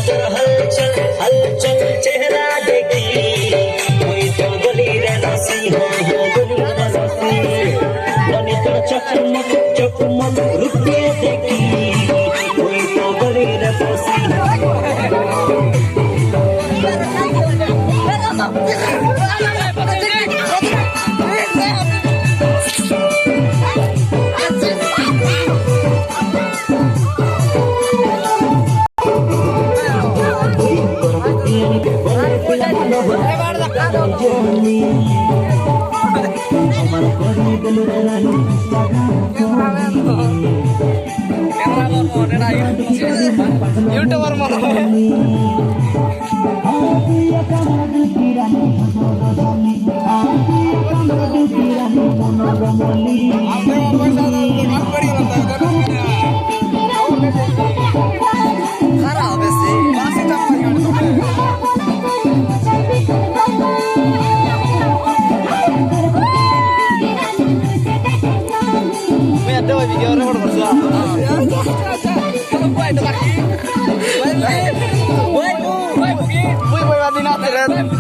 তোর হলচল হলচল চেহারা দেখি ওই তো গলির রসি গলির রসি বনি তোর চকমক চকমক রূপে দেখি ওই তো গলির রসি यूट्यूबर video